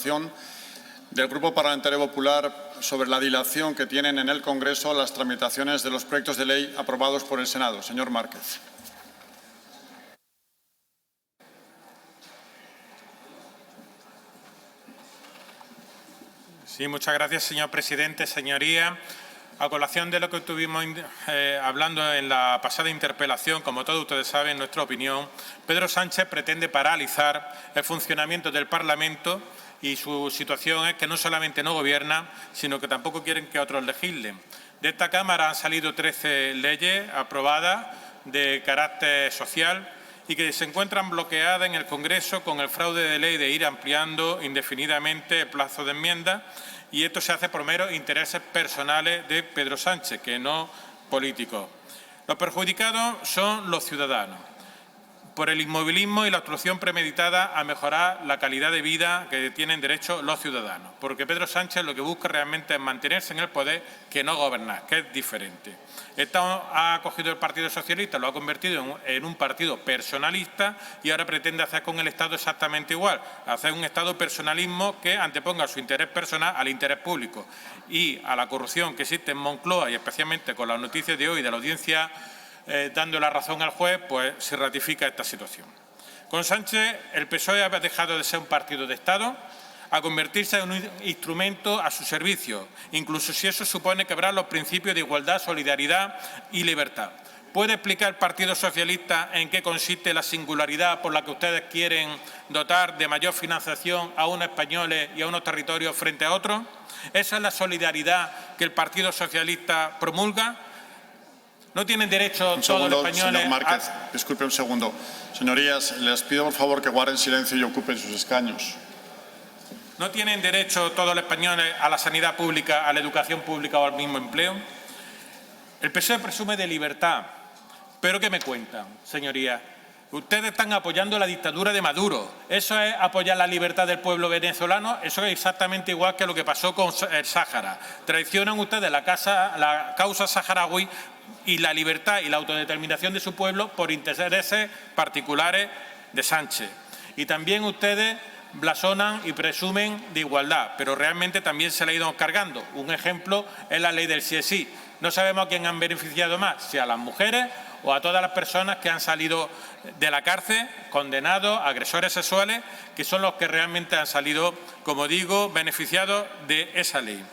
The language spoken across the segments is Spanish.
interpelación del Grupo Parlamentario Popular sobre la dilación que tienen en el Congreso las tramitaciones de los proyectos de ley aprobados por el Senado. Señor Márquez. Sí, muchas gracias, señor presidente. Señorías, a colación de lo que estuvimos hablando en la pasada interpelación, como todos ustedes saben, en nuestra opinión, Pedro Sánchez pretende paralizar el funcionamiento del Parlamento y su situación es que no solamente no gobierna, sino que tampoco quieren que otros legislen. De esta Cámara han salido 13 leyes aprobadas de carácter social y que se encuentran bloqueadas en el Congreso con el fraude de ley de ir ampliando indefinidamente el plazo de enmiendas, y esto se hace por meros intereses personales de Pedro Sánchez, que no políticos. Los perjudicados son los ciudadanos, por el inmovilismo y la obstrucción premeditada a mejorar la calidad de vida que tienen derecho los ciudadanos, porque Pedro Sánchez lo que busca realmente es mantenerse en el poder, que no gobernar, que es diferente. Esto ha cogido el Partido Socialista, lo ha convertido en un partido personalista y ahora pretende hacer con el Estado exactamente igual, hacer un Estado personalismo que anteponga su interés personal al interés público y a la corrupción que existe en Moncloa, y especialmente con las noticias de hoy de la audiencia dando la razón al juez, pues se ratifica esta situación. Con Sánchez, el PSOE ha dejado de ser un partido de Estado a convertirse en un instrumento a su servicio, incluso si eso supone quebrar los principios de igualdad, solidaridad y libertad. ¿Puede explicar el Partido Socialista en qué consiste la singularidad por la que ustedes quieren dotar de mayor financiación a unos españoles y a unos territorios frente a otros? ¿Esa es la solidaridad que el Partido Socialista promulga? ¿No tienen derecho todos los españoles? Señor Márquez, disculpe un segundo. Señorías, les pido por favor que guarden silencio y ocupen sus escaños. ¿No tienen derecho todos los españoles a la sanidad pública, a la educación pública o al mismo empleo? El PSOE presume de libertad. ¿Pero qué me cuentan, señorías? Ustedes están apoyando la dictadura de Maduro. ¿Eso es apoyar la libertad del pueblo venezolano? Eso es exactamente igual que lo que pasó con el Sáhara. Traicionan ustedes la causa saharaui y la libertad y la autodeterminación de su pueblo por intereses particulares de Sánchez. Y también ustedes blasonan y presumen de igualdad, pero realmente también se la ha ido cargando. Un ejemplo es la ley del sí es sí. No sabemos a quién han beneficiado más, si a las mujeres o a todas las personas que han salido de la cárcel, condenados, agresores sexuales, que son los que realmente han salido, como digo, beneficiados de esa ley.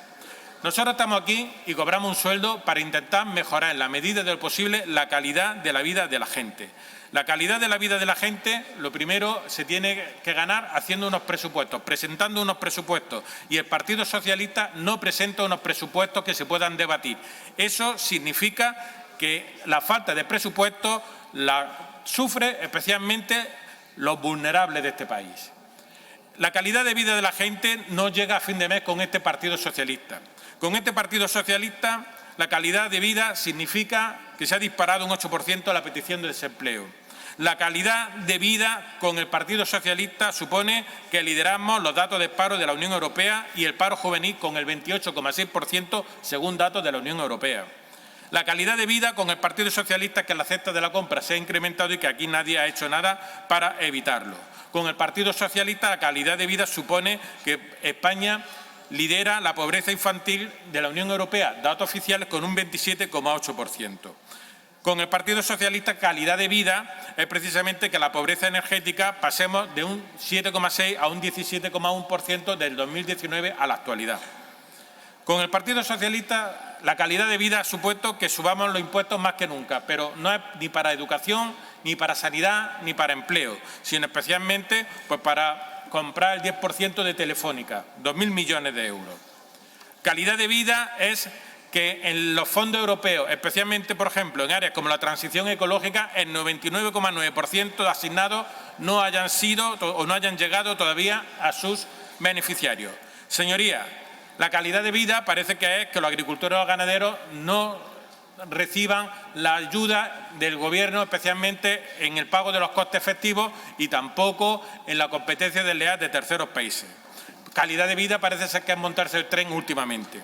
Nosotros estamos aquí y cobramos un sueldo para intentar mejorar en la medida de lo posible la calidad de la vida de la gente. La calidad de la vida de la gente, lo primero, se tiene que ganar haciendo unos presupuestos, presentando unos presupuestos. Y el Partido Socialista no presenta unos presupuestos que se puedan debatir. Eso significa que la falta de presupuesto la sufre especialmente los vulnerables de este país. La calidad de vida de la gente no llega a fin de mes con este Partido Socialista. Con este Partido Socialista, la calidad de vida significa que se ha disparado un 8% la petición de desempleo. La calidad de vida con el Partido Socialista supone que lideramos los datos de paro de la Unión Europea y el paro juvenil con el 28,6% según datos de la Unión Europea. La calidad de vida con el Partido Socialista es que la cesta de la compra se ha incrementado y que aquí nadie ha hecho nada para evitarlo. Con el Partido Socialista la calidad de vida supone que España lidera la pobreza infantil de la Unión Europea, datos oficiales, con un 27,8%. Con el Partido Socialista, calidad de vida es precisamente que la pobreza energética pasemos de un 7,6 a un 17,1% del 2019 a la actualidad. Con el Partido Socialista, la calidad de vida ha supuesto que subamos los impuestos más que nunca, pero no es ni para educación, ni para sanidad, ni para empleo, sino especialmente pues, para comprar el 10% de Telefónica, 2.000 millones de euros. Calidad de vida es que en los fondos europeos, especialmente, por ejemplo, en áreas como la transición ecológica, el 99,9% asignados no hayan sido o no hayan llegado todavía a sus beneficiarios. Señorías, la calidad de vida parece que es que los agricultores o ganaderos no reciban la ayuda del Gobierno, especialmente en el pago de los costes efectivos y tampoco en la competencia desleal de terceros países. Calidad de vida parece ser que es montarse el tren últimamente.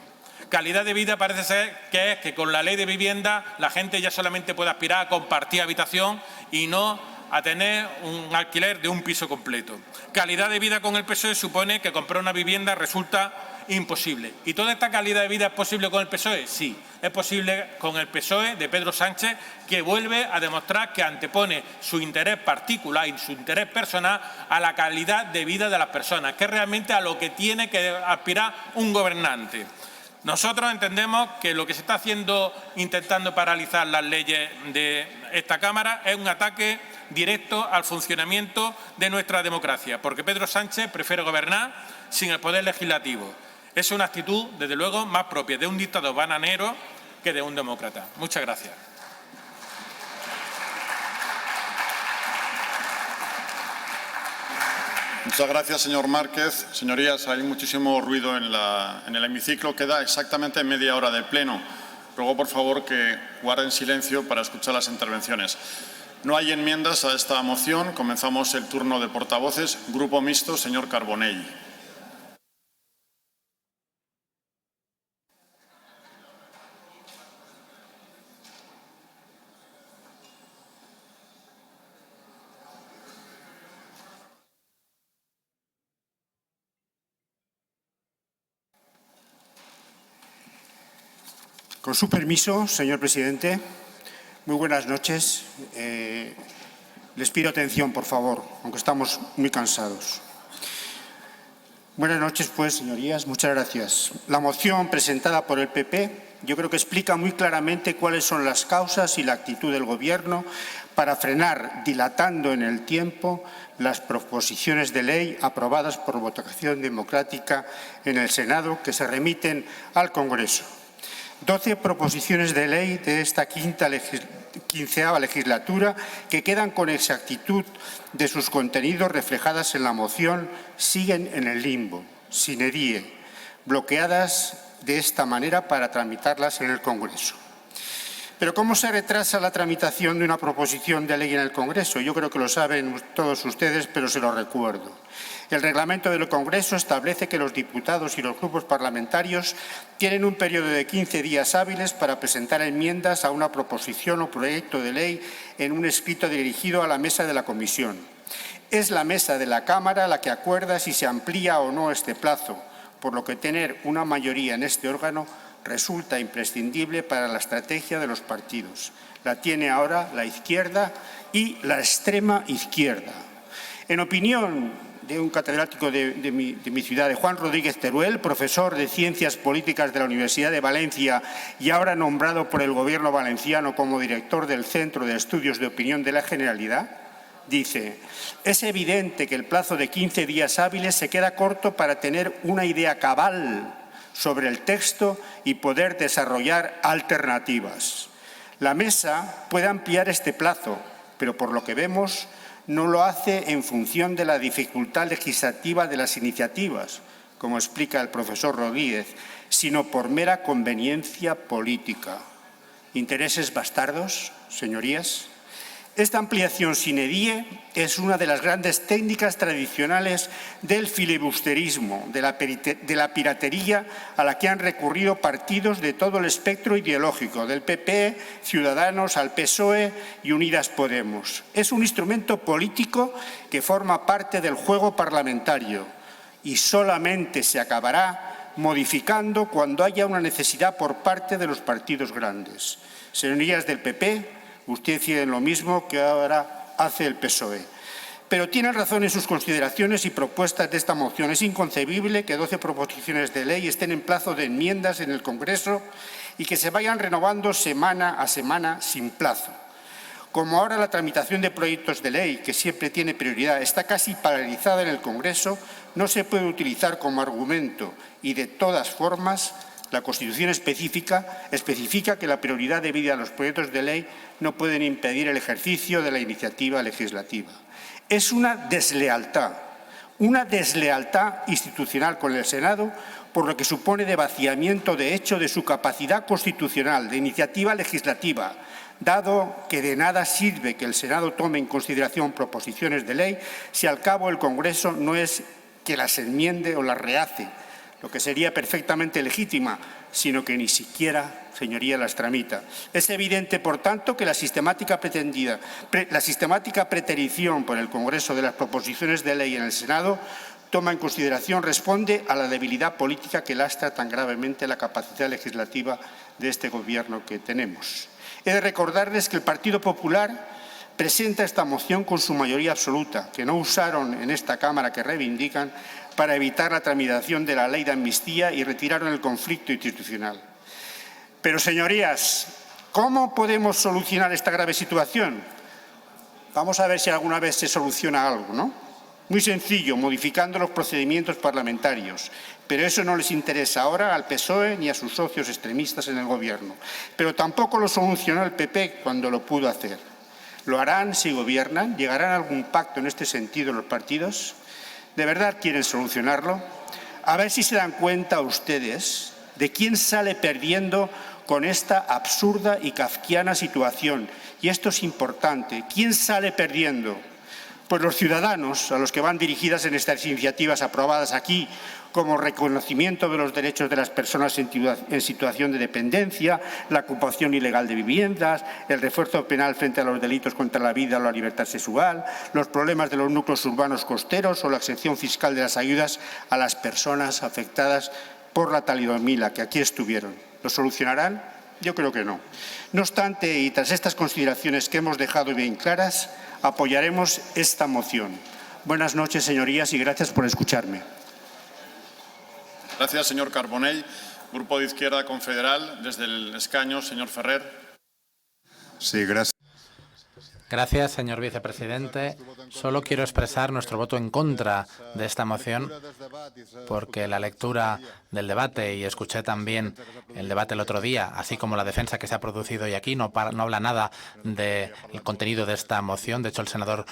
Calidad de vida parece ser que con la ley de vivienda la gente ya solamente puede aspirar a compartir habitación y no a tener un alquiler de un piso completo. Calidad de vida con el PSOE supone que comprar una vivienda resulta imposible. ¿Y toda esta calidad de vida es posible con el PSOE? Sí, es posible con el PSOE de Pedro Sánchez, que vuelve a demostrar que antepone su interés particular y su interés personal a la calidad de vida de las personas, que es realmente a lo que tiene que aspirar un gobernante. Nosotros entendemos que lo que se está haciendo intentando paralizar las leyes de esta Cámara es un ataque directo al funcionamiento de nuestra democracia, porque Pedro Sánchez prefiere gobernar sin el poder legislativo. Es una actitud, desde luego, más propia de un dictador bananero que de un demócrata. Muchas gracias. Muchas gracias, señor Márquez. Señorías, hay muchísimo ruido en el hemiciclo. Queda exactamente media hora de pleno. Ruego, por favor, que guarden silencio para escuchar las intervenciones. No hay enmiendas a esta moción. Comenzamos el turno de portavoces. Grupo Mixto, señor Carbonell. Con su permiso, señor presidente, muy buenas noches. Les pido atención, por favor, aunque estamos muy cansados. Buenas noches, pues, señorías. Muchas gracias. La moción presentada por el PP yo creo que explica muy claramente cuáles son las causas y la actitud del Gobierno para frenar, dilatando en el tiempo, las proposiciones de ley aprobadas por votación democrática en el Senado que se remiten al Congreso. 12 proposiciones de ley de esta quinceava legislatura que quedan con exactitud de sus contenidos reflejadas en la moción siguen en el limbo, sine die, bloqueadas de esta manera para tramitarlas en el Congreso. Pero ¿cómo se retrasa la tramitación de una proposición de ley en el Congreso? Yo creo que lo saben todos ustedes, pero se lo recuerdo. El reglamento del Congreso establece que los diputados y los grupos parlamentarios tienen un periodo de 15 días hábiles para presentar enmiendas a una proposición o proyecto de ley en un escrito dirigido a la mesa de la Comisión. Es la mesa de la Cámara la que acuerda si se amplía o no este plazo, por lo que tener una mayoría en este órgano resulta imprescindible para la estrategia de los partidos. La tiene ahora la izquierda y la extrema izquierda. En opinión de un catedrático de mi ciudad, de Juan Rodríguez Teruel, profesor de Ciencias Políticas de la Universidad de Valencia y ahora nombrado por el Gobierno valenciano como director del Centro de Estudios de Opinión de la Generalidad, dice: es evidente que el plazo de 15 días hábiles se queda corto para tener una idea cabal sobre el texto y poder desarrollar alternativas. La mesa puede ampliar este plazo, pero por lo que vemos no lo hace en función de la dificultad legislativa de las iniciativas, como explica el profesor Rodríguez, sino por mera conveniencia política. ¿Intereses bastardos, señorías? Esta ampliación sine die es una de las grandes técnicas tradicionales del filibusterismo, de la piratería a la que han recurrido partidos de todo el espectro ideológico, del PP, Ciudadanos, al PSOE y Unidas Podemos. Es un instrumento político que forma parte del juego parlamentario y solamente se acabará modificando cuando haya una necesidad por parte de los partidos grandes. Señorías del PP, ustedes hacen lo mismo que ahora hace el PSOE. Pero tienen razón en sus consideraciones y propuestas de esta moción. Es inconcebible que 12 proposiciones de ley estén en plazo de enmiendas en el Congreso y que se vayan renovando semana a semana sin plazo. Como ahora la tramitación de proyectos de ley, que siempre tiene prioridad, está casi paralizada en el Congreso, no se puede utilizar como argumento y, de todas formas, la Constitución especifica que la prioridad debida a los proyectos de ley no pueden impedir el ejercicio de la iniciativa legislativa. Es una deslealtad institucional con el Senado, por lo que supone de vaciamiento de hecho de su capacidad constitucional de iniciativa legislativa, dado que de nada sirve que el Senado tome en consideración proposiciones de ley si al cabo el Congreso no es que las enmiende o las rehace. lo que sería perfectamente legítima, sino que ni siquiera, señoría, las tramita. Es evidente, por tanto, que la sistemática preterición por el Congreso de las proposiciones de ley en el Senado toma en consideración, responde a la debilidad política que lastra tan gravemente la capacidad legislativa de este Gobierno que tenemos. He de recordarles que el Partido Popular presenta esta moción con su mayoría absoluta, que no usaron en esta Cámara que reivindican para evitar la tramitación de la ley de amnistía y retiraron el conflicto institucional. Pero, señorías, ¿cómo podemos solucionar esta grave situación? Vamos a ver si alguna vez se soluciona algo, ¿no? Muy sencillo, modificando los procedimientos parlamentarios. Pero eso no les interesa ahora al PSOE ni a sus socios extremistas en el Gobierno. Pero tampoco lo solucionó el PP cuando lo pudo hacer. ¿Lo harán si gobiernan? ¿Llegarán a algún pacto en este sentido los partidos? ¿De verdad quieren solucionarlo? A ver si se dan cuenta ustedes de quién sale perdiendo con esta absurda y kafkiana situación. Y esto es importante. ¿Quién sale perdiendo? Pues los ciudadanos a los que van dirigidas en estas iniciativas aprobadas aquí como reconocimiento de los derechos de las personas en situación de dependencia, la ocupación ilegal de viviendas, el refuerzo penal frente a los delitos contra la vida o la libertad sexual, los problemas de los núcleos urbanos costeros o la exención fiscal de las ayudas a las personas afectadas por la talidomida, que aquí estuvieron. ¿Lo solucionarán? Yo creo que no. No obstante, y tras estas consideraciones que hemos dejado bien claras, apoyaremos esta moción. Buenas noches, señorías, y gracias por escucharme. Gracias, señor Carbonell. Grupo de Izquierda Confederal, desde el escaño, señor Ferrer. Sí, gracias. Gracias, señor vicepresidente. Solo quiero expresar nuestro voto en contra de esta moción porque la lectura del debate, y escuché también el debate el otro día, así como la defensa que se ha producido hoy aquí, no habla nada del contenido de esta moción. De hecho, el senador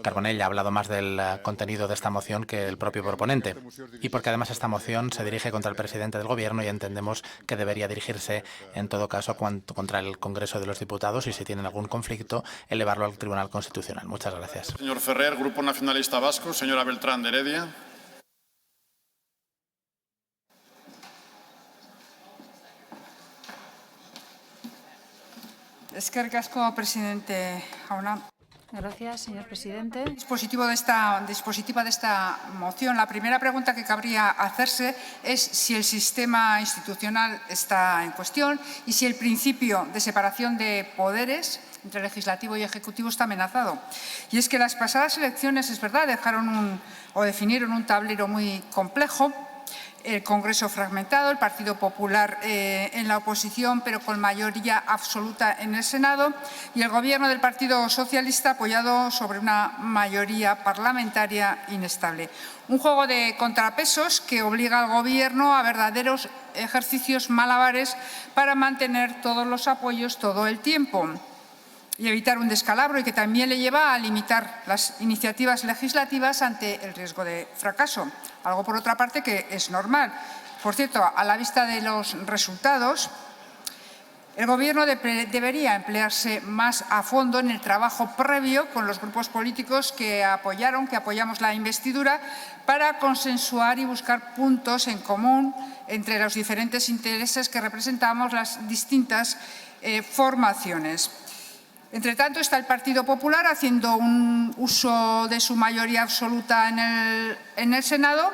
Carbonell ha hablado más del contenido de esta moción que el propio proponente. Y porque además esta moción se dirige contra el presidente del Gobierno y entendemos que debería dirigirse, en todo caso, contra el Congreso de los Diputados y, si tienen algún conflicto, elevarlo al Tribunal Constitucional. Muchas gracias. Señor Ferrer, Grupo Nacionalista Vasco. Señora Beltrán de Heredia. Eskerrik asko, presidente Jauna. Gracias, señor presidente. Dispositiva de esta moción. La primera pregunta que cabría hacerse es si el sistema institucional está en cuestión y si el principio de separación de poderes entre legislativo y ejecutivo está amenazado. Y es que las pasadas elecciones, es verdad, definieron un tablero muy complejo. El Congreso fragmentado, el Partido Popular en la oposición, pero con mayoría absoluta en el Senado, y el Gobierno del Partido Socialista apoyado sobre una mayoría parlamentaria inestable. Un juego de contrapesos que obliga al Gobierno a verdaderos ejercicios malabares para mantener todos los apoyos todo el tiempo y evitar un descalabro, y que también le lleva a limitar las iniciativas legislativas ante el riesgo de fracaso. Algo, por otra parte, que es normal. Por cierto, a la vista de los resultados, el Gobierno debería emplearse más a fondo en el trabajo previo con los grupos políticos que apoyamos la investidura, para consensuar y buscar puntos en común entre los diferentes intereses que representamos las distintas formaciones. Entre tanto, está el Partido Popular haciendo un uso de su mayoría absoluta en el Senado,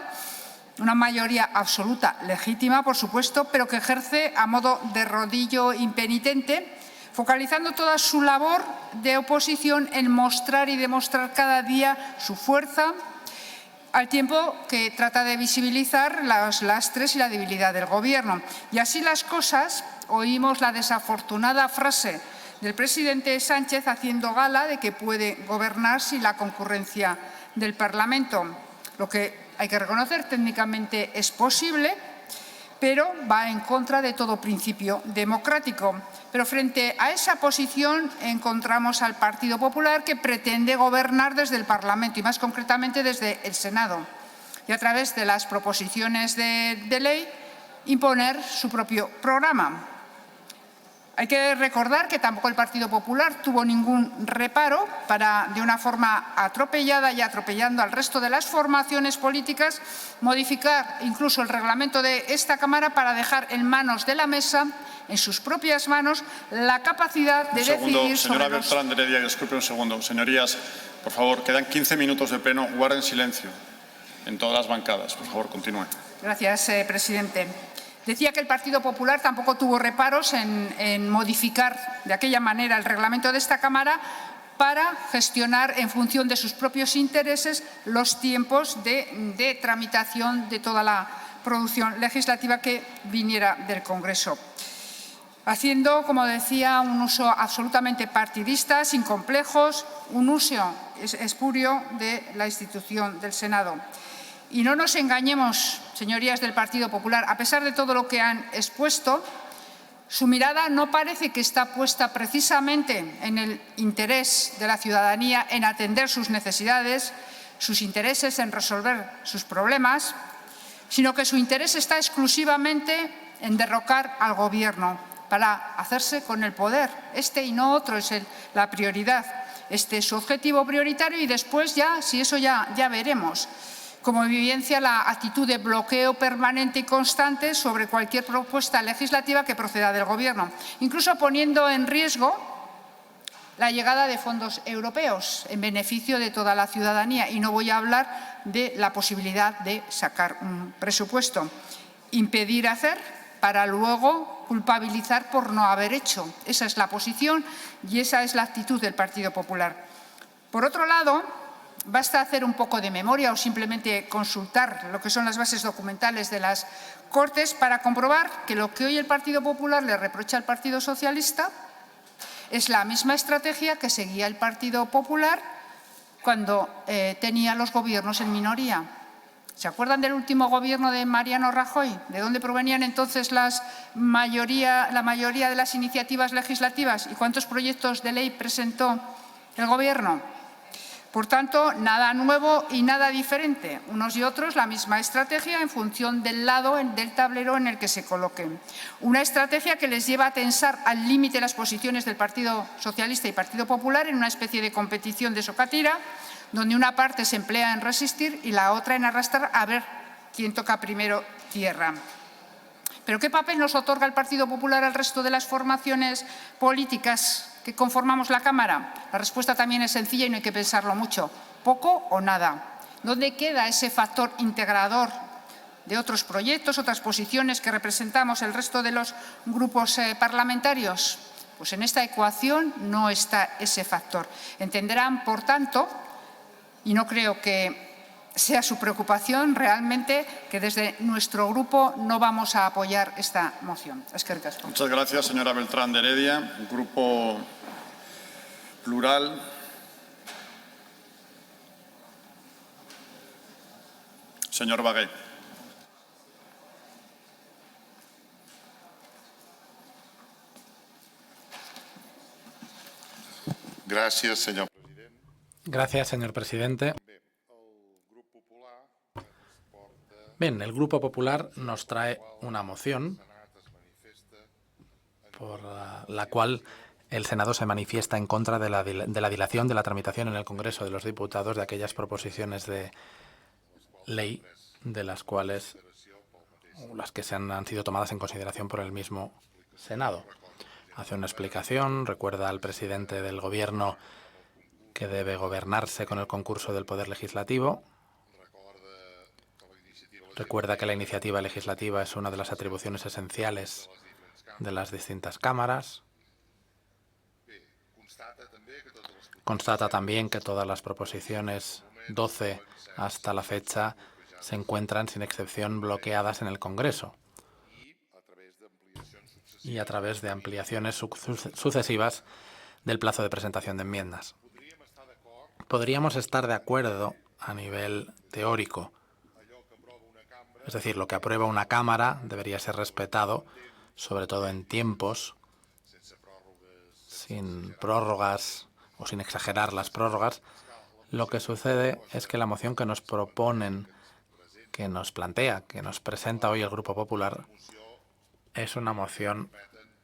una mayoría absoluta legítima, por supuesto, pero que ejerce a modo de rodillo impenitente, focalizando toda su labor de oposición en mostrar y demostrar cada día su fuerza, al tiempo que trata de visibilizar los lastres y la debilidad del Gobierno. Y así las cosas, oímos la desafortunada frase del presidente Sánchez haciendo gala de que puede gobernar sin la concurrencia del Parlamento, lo que hay que reconocer técnicamente es posible, pero va en contra de todo principio democrático. Pero frente a esa posición encontramos al Partido Popular, que pretende gobernar desde el Parlamento y más concretamente desde el Senado, y a través de las proposiciones de ley imponer su propio programa. Hay que recordar que tampoco el Partido Popular tuvo ningún reparo para, de una forma atropellada y atropellando al resto de las formaciones políticas, modificar incluso el reglamento de esta Cámara para dejar en manos de la mesa, en sus propias manos, la capacidad de decidir sobre Señora los... Beltrán de Heredia, disculpe un segundo. Señorías, por favor, quedan 15 minutos de pleno. Guarden silencio en todas las bancadas. Por favor, continúe. Gracias, presidente. Decía que el Partido Popular tampoco tuvo reparos en modificar de aquella manera el reglamento de esta Cámara para gestionar en función de sus propios intereses los tiempos de tramitación de toda la producción legislativa que viniera del Congreso, haciendo, como decía, un uso absolutamente partidista, sin complejos, un uso espurio de la institución del Senado. Y no nos engañemos, señorías del Partido Popular, a pesar de todo lo que han expuesto, su mirada no parece que está puesta precisamente en el interés de la ciudadanía, en atender sus necesidades, sus intereses en resolver sus problemas, sino que su interés está exclusivamente en derrocar al Gobierno para hacerse con el poder. Este y no otro es la prioridad. Este es su objetivo prioritario y después ya, si eso ya veremos. Como evidencia la actitud de bloqueo permanente y constante sobre cualquier propuesta legislativa que proceda del Gobierno, incluso poniendo en riesgo la llegada de fondos europeos en beneficio de toda la ciudadanía. Y no voy a hablar de la posibilidad de sacar un presupuesto. Impedir hacer para luego culpabilizar por no haber hecho. Esa es la posición y esa es la actitud del Partido Popular. Por otro lado, basta hacer un poco de memoria o simplemente consultar lo que son las bases documentales de las Cortes para comprobar que lo que hoy el Partido Popular le reprocha al Partido Socialista es la misma estrategia que seguía el Partido Popular cuando tenía los gobiernos en minoría. ¿Se acuerdan del último gobierno de Mariano Rajoy? ¿De dónde provenían entonces la mayoría de las iniciativas legislativas? ¿Y cuántos proyectos de ley presentó el Gobierno? Por tanto, nada nuevo y nada diferente. Unos y otros la misma estrategia en función del lado del tablero en el que se coloquen. Una estrategia que les lleva a tensar al límite las posiciones del Partido Socialista y Partido Popular en una especie de competición de socatira, donde una parte se emplea en resistir y la otra en arrastrar a ver quién toca primero tierra. ¿Pero qué papel nos otorga el Partido Popular al resto de las formaciones políticas que conformamos la Cámara? La respuesta también es sencilla y no hay que pensarlo mucho. Poco o nada. ¿Dónde queda ese factor integrador de otros proyectos, otras posiciones que representamos el resto de los grupos parlamentarios? Pues en esta ecuación no está ese factor. Entenderán, por tanto, y no creo que sea su preocupación realmente, que desde nuestro grupo no vamos a apoyar esta moción. Eskerrik asko. Muchas gracias, señora Beltrán de Heredia. Grupo Plural. Señor Bagué. Gracias, señor presidente. Gracias, señor presidente. Bien, el Grupo Popular nos trae una moción por la cual el Senado se manifiesta en contra de la dilación de la tramitación en el Congreso de los Diputados de aquellas proposiciones de ley de las cuales las que han sido tomadas en consideración por el mismo Senado. Hace una explicación, recuerda al presidente del Gobierno que debe gobernarse con el concurso del Poder Legislativo. Recuerda que la iniciativa legislativa es una de las atribuciones esenciales de las distintas cámaras. Constata también que todas las proposiciones 12 hasta la fecha se encuentran sin excepción bloqueadas en el Congreso y a través de ampliaciones sucesivas del plazo de presentación de enmiendas. Podríamos estar de acuerdo a nivel teórico. Es decir, lo que aprueba una Cámara debería ser respetado, sobre todo en tiempos, sin prórrogas o sin exagerar las prórrogas. Lo que sucede es que la moción que nos proponen, que nos plantea, que nos presenta hoy el Grupo Popular, es una moción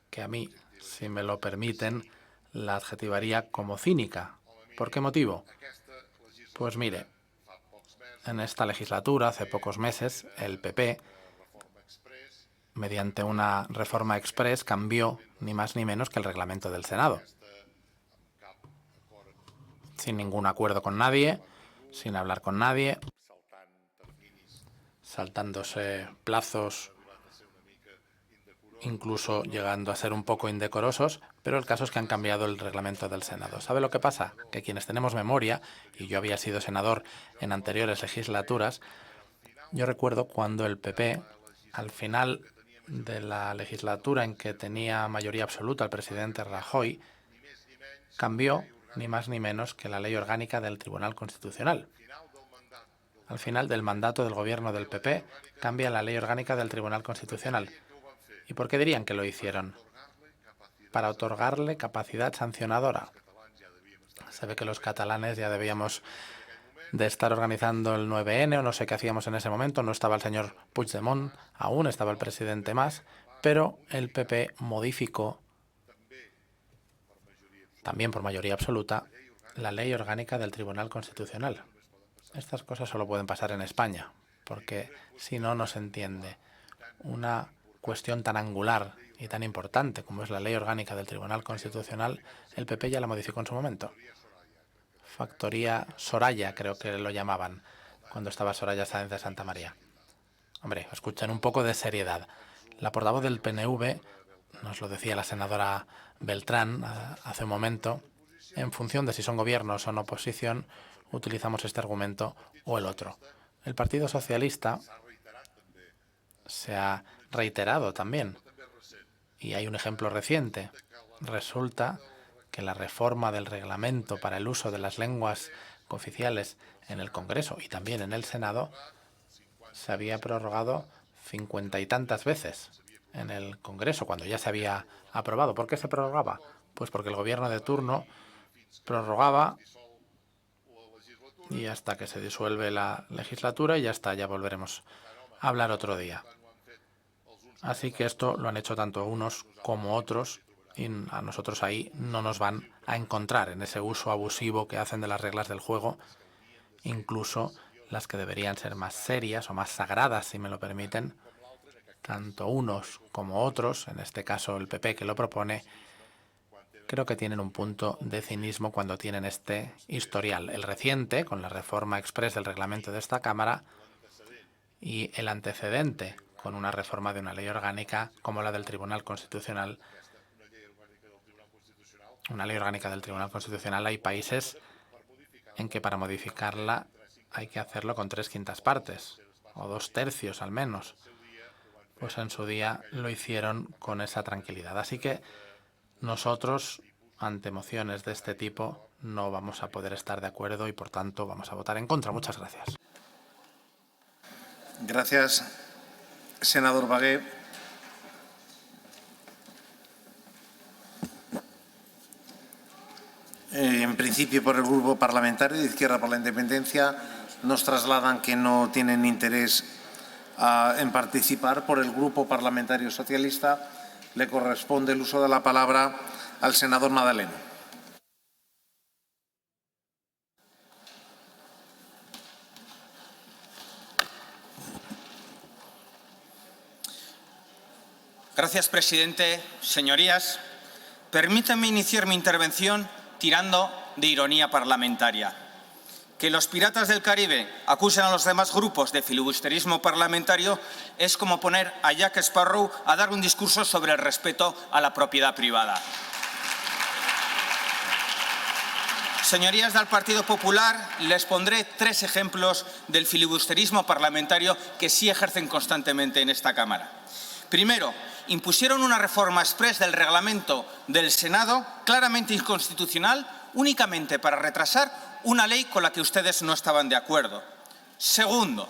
que a mí, si me lo permiten, la adjetivaría como cínica. ¿Por qué motivo? Pues mire, en esta legislatura, hace pocos meses, el PP, mediante una reforma express, cambió ni más ni menos que el reglamento del Senado. Sin ningún acuerdo con nadie, sin hablar con nadie, saltándose plazos, incluso llegando a ser un poco indecorosos, pero el caso es que han cambiado el reglamento del Senado. ¿Sabe lo que pasa? Que quienes tenemos memoria, y yo había sido senador en anteriores legislaturas, yo recuerdo cuando el PP, al final de la legislatura en que tenía mayoría absoluta el presidente Rajoy, cambió ni más ni menos que la ley orgánica del Tribunal Constitucional. Al final del mandato del gobierno del PP, cambia la ley orgánica del Tribunal Constitucional. ¿Y por qué dirían que lo hicieron? Para otorgarle capacidad sancionadora. Se ve que los catalanes ya debíamos de estar organizando el 9N o no sé qué hacíamos en ese momento. No estaba el señor Puigdemont, aún estaba el presidente Mas, pero el PP modificó, también por mayoría absoluta, la ley orgánica del Tribunal Constitucional. Estas cosas solo pueden pasar en España, porque si no, no se entiende. Una cuestión tan angular y tan importante como es la ley orgánica del Tribunal Constitucional, el PP ya la modificó en su momento. Factoría Soraya, creo que lo llamaban, cuando estaba Soraya Sáenz de Santa María. Hombre, escuchen un poco de seriedad. La portavoz del PNV, nos lo decía la senadora Beltrán hace un momento, en función de si son gobierno o son oposición, utilizamos este argumento o el otro. El Partido Socialista se ha reiterado también, y hay un ejemplo reciente. Resulta que la reforma del reglamento para el uso de las lenguas cooficiales en el Congreso y también en el Senado se había prorrogado 50 y tantas veces en el Congreso, cuando ya se había aprobado. ¿Por qué se prorrogaba? Pues porque el gobierno de turno prorrogaba y hasta que se disuelve la legislatura y ya está, ya volveremos a hablar otro día. Así que esto lo han hecho tanto unos como otros y a nosotros ahí no nos van a encontrar en ese uso abusivo que hacen de las reglas del juego, incluso las que deberían ser más serias o más sagradas, si me lo permiten. Tanto unos como otros, en este caso el PP que lo propone, creo que tienen un punto de cinismo cuando tienen este historial, el reciente, con la reforma express del reglamento de esta Cámara, y el antecedente, con una reforma de una ley orgánica como la del Tribunal Constitucional. Una ley orgánica del Tribunal Constitucional, hay países en que para modificarla hay que hacerlo con 3/5 partes, o 2/3 al menos. Pues en su día lo hicieron con esa tranquilidad. Así que nosotros, ante mociones de este tipo, no vamos a poder estar de acuerdo y, por tanto, vamos a votar en contra. Muchas gracias. Gracias, senador Bagué. En principio, por el Grupo Parlamentario de Izquierda por la Independencia, nos trasladan que no tienen interés en participar. Por el Grupo Parlamentario Socialista, le corresponde el uso de la palabra al senador Madaleno. Gracias, presidente. Señorías, permítanme iniciar mi intervención tirando de ironía parlamentaria. Que los piratas del Caribe acusen a los demás grupos de filibusterismo parlamentario es como poner a Jack Sparrow a dar un discurso sobre el respeto a la propiedad privada. Señorías del Partido Popular, les pondré 3 ejemplos del filibusterismo parlamentario que sí ejercen constantemente en esta Cámara. Primero, impusieron una reforma express del reglamento del Senado claramente inconstitucional únicamente para retrasar una ley con la que ustedes no estaban de acuerdo. Segundo,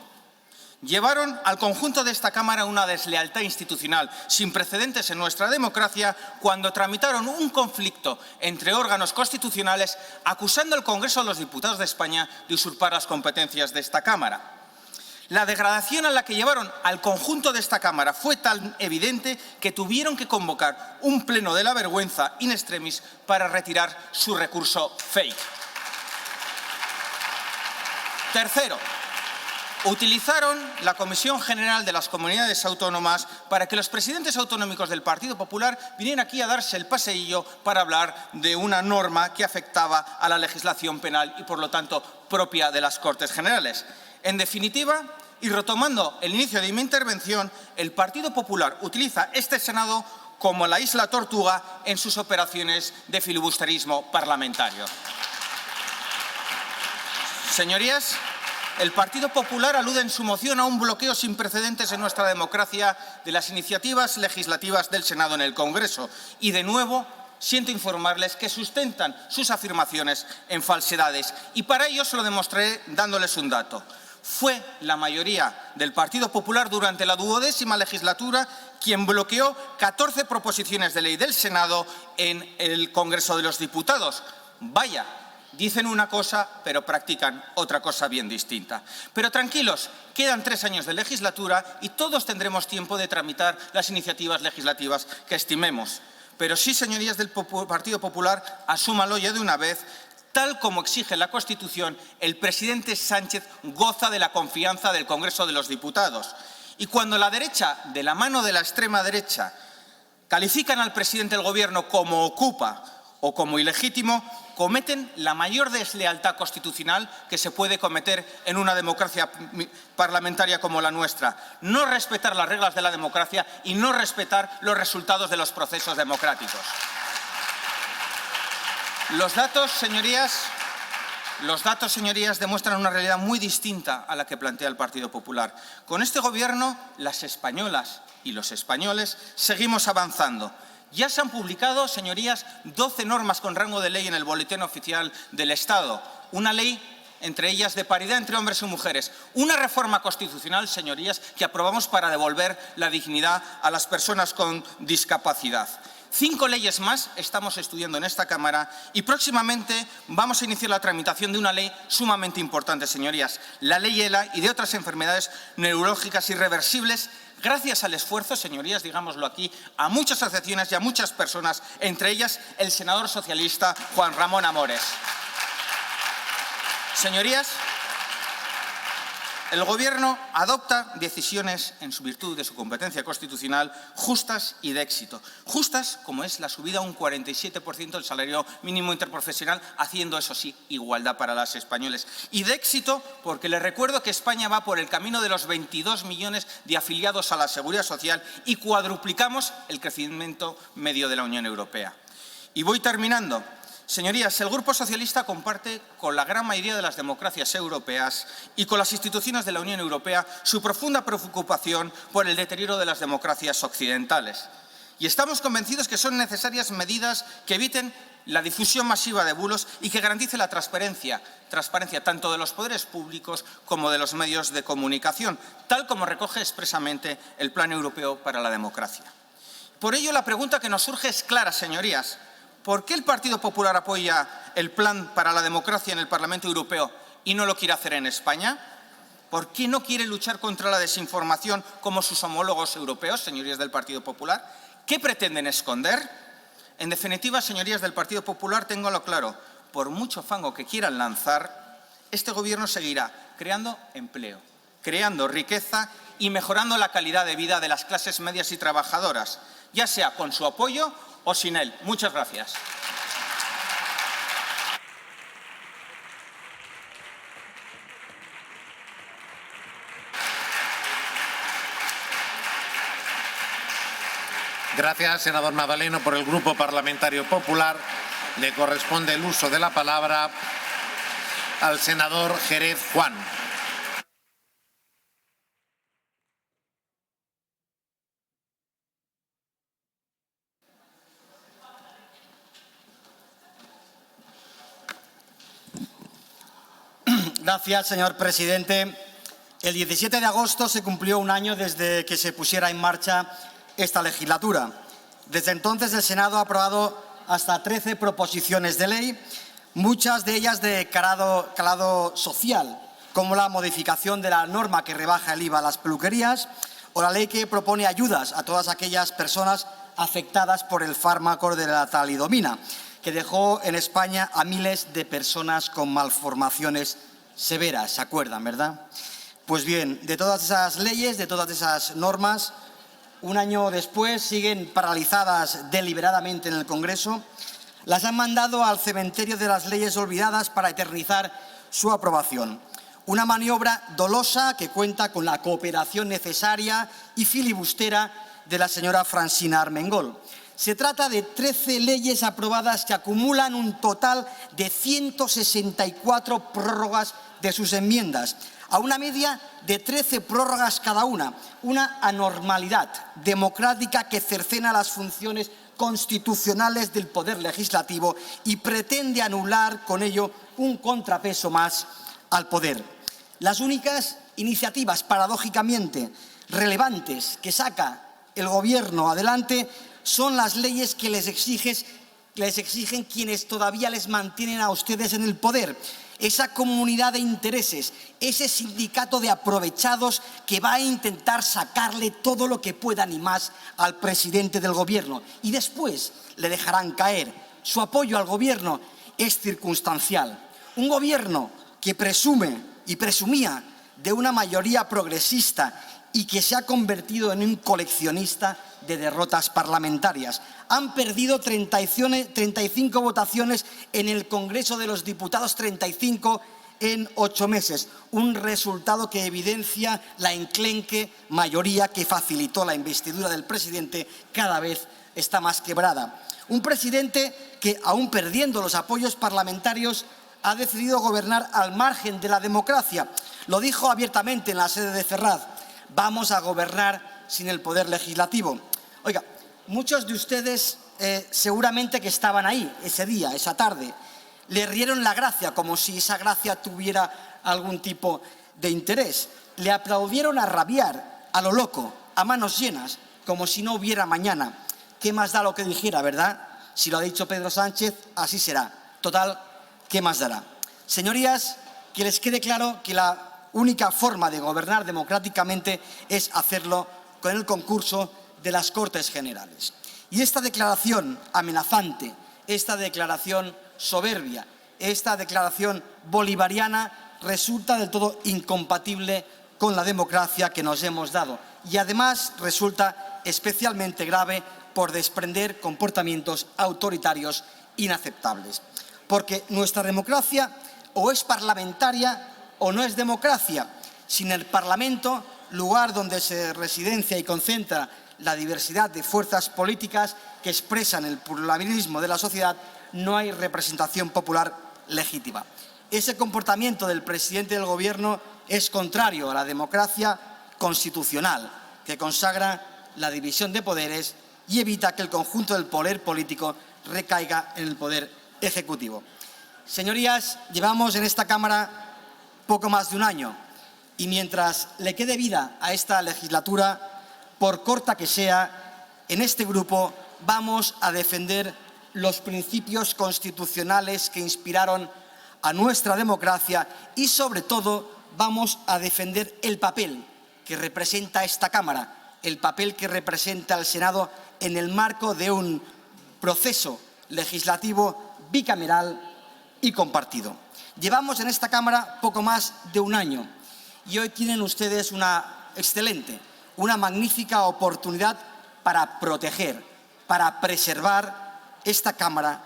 llevaron al conjunto de esta Cámara una deslealtad institucional sin precedentes en nuestra democracia cuando tramitaron un conflicto entre órganos constitucionales acusando al Congreso de los Diputados de España de usurpar las competencias de esta Cámara. La degradación a la que llevaron al conjunto de esta Cámara fue tan evidente que tuvieron que convocar un pleno de la vergüenza in extremis para retirar su recurso fake. Tercero, utilizaron la Comisión General de las Comunidades Autónomas para que los presidentes autonómicos del Partido Popular vinieran aquí a darse el paseillo para hablar de una norma que afectaba a la legislación penal y, por lo tanto, propia de las Cortes Generales. En definitiva, y retomando el inicio de mi intervención, el Partido Popular utiliza este Senado como la isla Tortuga en sus operaciones de filibusterismo parlamentario. Señorías, el Partido Popular alude en su moción a un bloqueo sin precedentes en nuestra democracia de las iniciativas legislativas del Senado en el Congreso. Y, de nuevo, siento informarles que sustentan sus afirmaciones en falsedades. Y para ello se lo demostraré dándoles un dato. Fue la mayoría del Partido Popular durante la 12ª legislatura quien bloqueó 14 proposiciones de ley del Senado en el Congreso de los Diputados. Vaya, dicen una cosa, pero practican otra cosa bien distinta. Pero tranquilos, quedan 3 años de legislatura y todos tendremos tiempo de tramitar las iniciativas legislativas que estimemos. Pero sí, señorías del Partido Popular, asúmalo ya de una vez. Tal como exige la Constitución, el presidente Sánchez goza de la confianza del Congreso de los Diputados. Y cuando la derecha, de la mano de la extrema derecha, califican al presidente del Gobierno como ocupa o como ilegítimo, cometen la mayor deslealtad constitucional que se puede cometer en una democracia parlamentaria como la nuestra. No respetar las reglas de la democracia y no respetar los resultados de los procesos democráticos. Los datos, señorías, demuestran una realidad muy distinta a la que plantea el Partido Popular. Con este Gobierno, las españolas y los españoles seguimos avanzando. Ya se han publicado, señorías, 12 normas con rango de ley en el Boletín Oficial del Estado. Una ley, entre ellas, de paridad entre hombres y mujeres. Una reforma constitucional, señorías, que aprobamos para devolver la dignidad a las personas con discapacidad. 5 leyes más estamos estudiando en esta Cámara y próximamente vamos a iniciar la tramitación de una ley sumamente importante, señorías, la Ley ELA y de otras enfermedades neurológicas irreversibles, gracias al esfuerzo, señorías, digámoslo aquí, a muchas asociaciones y a muchas personas, entre ellas el senador socialista Juan Ramón Amores. Señorías, el Gobierno adopta decisiones en su virtud de su competencia constitucional justas y de éxito. Justas, como es la subida a un 47% del salario mínimo interprofesional, haciendo, eso sí, igualdad para las españoles. Y de éxito, porque les recuerdo que España va por el camino de los 22 millones de afiliados a la Seguridad Social y cuadruplicamos el crecimiento medio de la Unión Europea. Y voy terminando. Señorías, el Grupo Socialista comparte con la gran mayoría de las democracias europeas y con las instituciones de la Unión Europea su profunda preocupación por el deterioro de las democracias occidentales. Y estamos convencidos que son necesarias medidas que eviten la difusión masiva de bulos y que garantice la transparencia tanto de los poderes públicos como de los medios de comunicación, tal como recoge expresamente el Plan Europeo para la Democracia. Por ello, la pregunta que nos surge es clara, señorías. ¿Por qué el Partido Popular apoya el Plan para la Democracia en el Parlamento Europeo y no lo quiere hacer en España? ¿Por qué no quiere luchar contra la desinformación como sus homólogos europeos, señorías del Partido Popular? ¿Qué pretenden esconder? En definitiva, señorías del Partido Popular, ténganlo claro, por mucho fango que quieran lanzar, este Gobierno seguirá creando empleo, creando riqueza y mejorando la calidad de vida de las clases medias y trabajadoras, ya sea con su apoyo o sin él. Muchas gracias. Gracias, senador Madaleno. Por el Grupo Parlamentario Popular le corresponde el uso de la palabra al senador Jerez Juan. Gracias, señor presidente. El 17 de agosto se cumplió un año desde que se pusiera en marcha esta legislatura. Desde entonces el Senado ha aprobado hasta 13 proposiciones de ley, muchas de ellas de calado social, como la modificación de la norma que rebaja el IVA a las peluquerías o la ley que propone ayudas a todas aquellas personas afectadas por el fármaco de la talidomida, que dejó en España a miles de personas con malformaciones severas. ¿Se acuerdan, verdad? Pues bien, de todas esas leyes, de todas esas normas, un año después siguen paralizadas deliberadamente en el Congreso. Las han mandado al cementerio de las leyes olvidadas para eternizar su aprobación. Una maniobra dolosa que cuenta con la cooperación necesaria y filibustera de la señora Francina Armengol. Se trata de 13 leyes aprobadas que acumulan un total de 164 prórrogas de sus enmiendas, a una media de 13 prórrogas cada una anormalidad democrática que cercena las funciones constitucionales del Poder Legislativo y pretende anular con ello un contrapeso más al poder. Las únicas iniciativas, paradójicamente, relevantes que saca el Gobierno adelante son las leyes que les exigen quienes todavía les mantienen a ustedes en el poder. Esa comunidad de intereses, ese sindicato de aprovechados que va a intentar sacarle todo lo que puedan y más al presidente del Gobierno. Y después le dejarán caer. Su apoyo al Gobierno es circunstancial. Un Gobierno que presume y presumía de una mayoría progresista y que se ha convertido en un coleccionista de derrotas parlamentarias. Han perdido 35 votaciones en el Congreso de los Diputados, 35 en 8 meses. Un resultado que evidencia la enclenque mayoría que facilitó la investidura del presidente, cada vez está más quebrada. Un presidente que, aún perdiendo los apoyos parlamentarios, ha decidido gobernar al margen de la democracia. Lo dijo abiertamente en la sede de Ferraz: vamos a gobernar sin el poder legislativo. Oiga, muchos de ustedes seguramente que estaban ahí ese día, esa tarde, le rieron la gracia como si esa gracia tuviera algún tipo de interés. Le aplaudieron a rabiar, a lo loco, a manos llenas, como si no hubiera mañana. ¿Qué más da lo que dijera, verdad? Si lo ha dicho Pedro Sánchez, así será. Total, ¿qué más dará? Señorías, que les quede claro que la única forma de gobernar democráticamente es hacerlo con el concurso de las Cortes Generales. Y esta declaración amenazante, esta declaración soberbia, esta declaración bolivariana resulta del todo incompatible con la democracia que nos hemos dado y además resulta especialmente grave por desprender comportamientos autoritarios inaceptables. Porque nuestra democracia o es parlamentaria o no es democracia. Sin el Parlamento, lugar donde se residencia y concentra la diversidad de fuerzas políticas que expresan el pluralismo de la sociedad, no hay representación popular legítima. Ese comportamiento del presidente del Gobierno es contrario a la democracia constitucional, que consagra la división de poderes y evita que el conjunto del poder político recaiga en el poder ejecutivo. Señorías, llevamos en esta Cámara poco más de un año y mientras le quede vida a esta legislatura, por corta que sea, en este grupo vamos a defender los principios constitucionales que inspiraron a nuestra democracia y, sobre todo, vamos a defender el papel que representa esta Cámara, el papel que representa el Senado en el marco de un proceso legislativo bicameral y compartido. Llevamos en esta Cámara poco más de un año y hoy tienen ustedes una excelente, una magnífica oportunidad para proteger, para preservar esta Cámara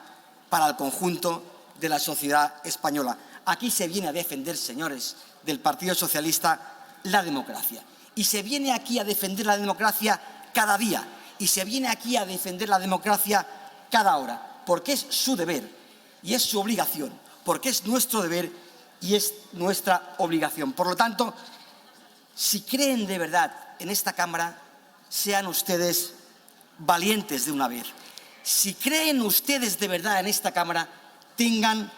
para el conjunto de la sociedad española. Aquí se viene a defender, señores del Partido Socialista, la democracia. Y se viene aquí a defender la democracia cada día. Y se viene aquí a defender la democracia cada hora. Porque es su deber y es su obligación. Porque es nuestro deber y es nuestra obligación. Por lo tanto, si creen de verdad en esta Cámara, sean ustedes valientes de una vez. Si creen ustedes de verdad en esta Cámara, tengan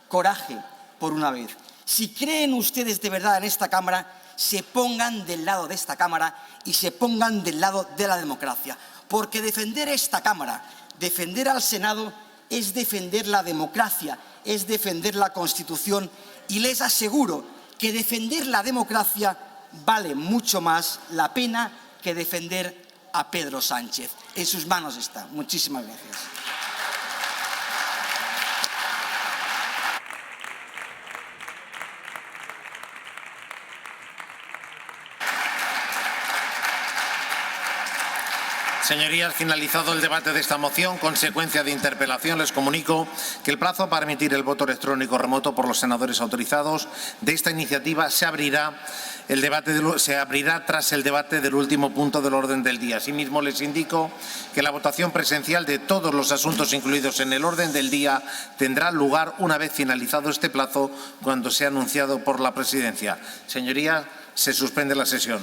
coraje por una vez. Si creen ustedes de verdad en esta Cámara, se pongan del lado de esta Cámara y se pongan del lado de la democracia. Porque defender esta Cámara, defender al Senado, es defender la democracia, es defender la Constitución y les aseguro que defender la democracia vale mucho más la pena que defender a Pedro Sánchez. En sus manos está. Muchísimas gracias. Señorías, finalizado el debate de esta moción, consecuencia de interpelación, les comunico que el plazo para emitir el voto electrónico remoto por los senadores autorizados de esta iniciativa se abrirá tras el debate del último punto del orden del día. Asimismo, les indico que la votación presencial de todos los asuntos incluidos en el orden del día tendrá lugar una vez finalizado este plazo, cuando sea anunciado por la Presidencia. Señorías, se suspende la sesión.